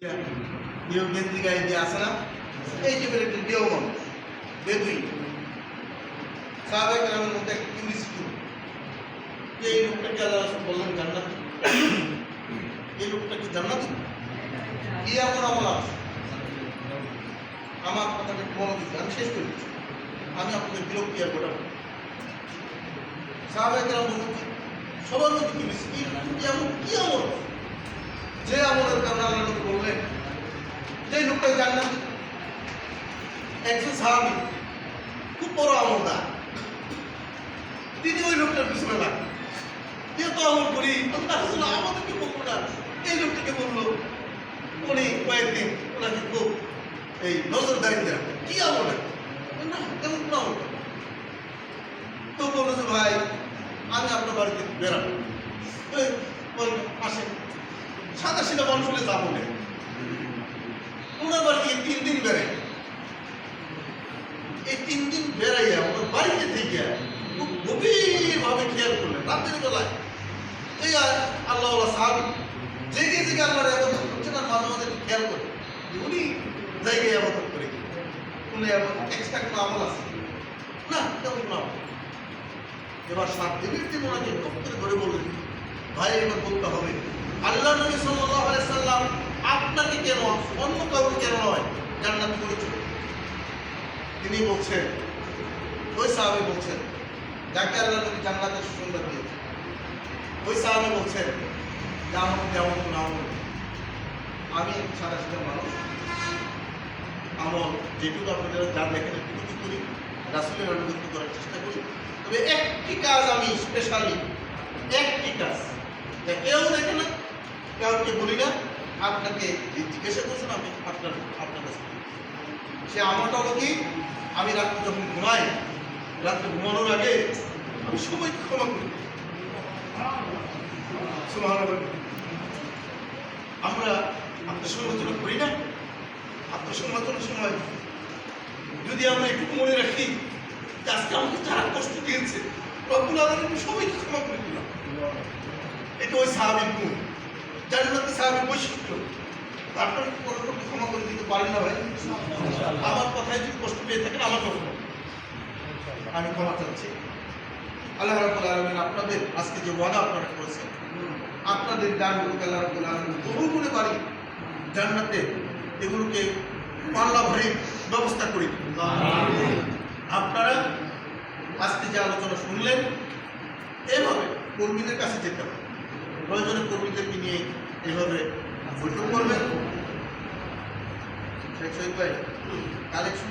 কেউ গেঞ্জি গায়ে দিয়ে আসে না, এই যে বেরোটি কেউ মানুষ বেদুই সাহাবায়ে কেরামের মধ্যে একটা কিউরিসিটি যে এই লোকটাকে আল্লাহ রাসূল বললেন জান্নাতি, এই লোকটা কি জান্নাতি? কি এমন আমল আছে? আমার কথাটা একটু মনে দিচ্ছে, আমি শেষ করে দিচ্ছি, আমি আপনাদের বিরক্তি আর ঘটাবো। সাহাবায়ে কেরাম বলুন সবার মধ্যে কিউরিসিটি এমন কি আমল যে আমলের কারণে আল্লাহ নবী বললেন যে লোকটা জান্নাতি। একজন সাহাবী খুব বড় আমলদার, তিনি ওই লোকটার পিছনে লাগলেন, যেহেতু আমল করি আমাদেরকে বলবো না, এই লোকটাকে বললো উনি কয়েকদিন ওনাকে খুব এই নজরদারি দেন কি আমল না তেমন কোনো আমল তো বললো যে ভাই আমি আপনার বাড়িতে বেরাবো, আসেন সাদা সিধা মানুষ হলে যাবো না, ওনার বাড়ি থেকে 3 দিন বেড়াই, এই 3 দিন বেড়াইয়া ওনার বাড়িতে থেকে খুব গভীরভাবে খেয়াল করলেন রাতের বেলায় এই আল্লাহ সাহাবী জেগে জেগে আল্লাহর ইবাদত করছেন আর মাঝে মাঝে খেয়াল করে উনি জায়গায় ইবাদত করে উনি এক্সট্রা কোনো আমল আছে না, তেমন কোনো আমল। এবার 7 দিনের দিন ওনাকে ডক্টরে ধরে বললেন ভাই এবার বলতে হবে আল্লাহ নবী সাল্লাল্লাহু আলাইহি সাল্লাম আপনাকে কেন অন্য কাউকে কেন নয় জান্নাতি করেছেন? তিনি বলছেন, ওই সাহাবী বলছেন যাকে আল্লাহ নবী জান্নাতের সুসংবাদ দিয়েছেন, ওই সাহাবী বলছেন যে আমার যেমন কোনো আমল আমি সাদা সিধা মানুষ, আমল যেটুকু আপনারা যা দেখেন এটুকু করি, রাসূলের অনুগত্য করার চেষ্টা করি, তবে একটি কাজ আমি স্পেশালি, একটি কাজ কেউ দেখে না, কাউকে বলি না, আপনাকে জিজ্ঞাসা করছেন আমি আপনার কাছে সে আমলটা হলো কি, আমি রাত্রে যখন ঘুমাই, রাত্রে ঘুমানোর আগে আমি সবাইকে ক্ষমা করি। আমরা আত্মসমালোচনা করি না, আত্মসমালোচনার সময় যদি আমরা একটু মনে রাখি যে আজকে আমাকে যারা কষ্ট দিয়েছে রব্বুল আলামিন সবাইকে ক্ষমা করে দিলাম, এটা ওই সাহাবীর গুণ, জান্নাতি সাহাবীর বৈশিষ্ট্য। আপনার ক্ষমা করে দিতে পারেন না ভাই? আমার কথায় যদি কষ্ট পেয়ে থাকেন আমার কষ্ট, আমি ক্ষমা চাচ্ছি। আল্লাহ রাব্বুল আলামিন আপনাদের আজকে যে ওয়াদা আপনারা করেছেন, আপনাদের দানগুলোকে আল্লাহ রাব্বুল আলামিন বহু গুণে বাড়ি জান্নাতে এগুলোকে পাল্লা ভারী ব্যবস্থা করে দিন। আপনারা আজকে যে আলোচনা শুনলেন এভাবে কর্মীদের কাছে যেতে হবে, প্রয়োজনে কর্মীদেরকে নিয়ে এইভাবে বৈঠক করবেন, শেখ শহীদ ভাই কালেকশন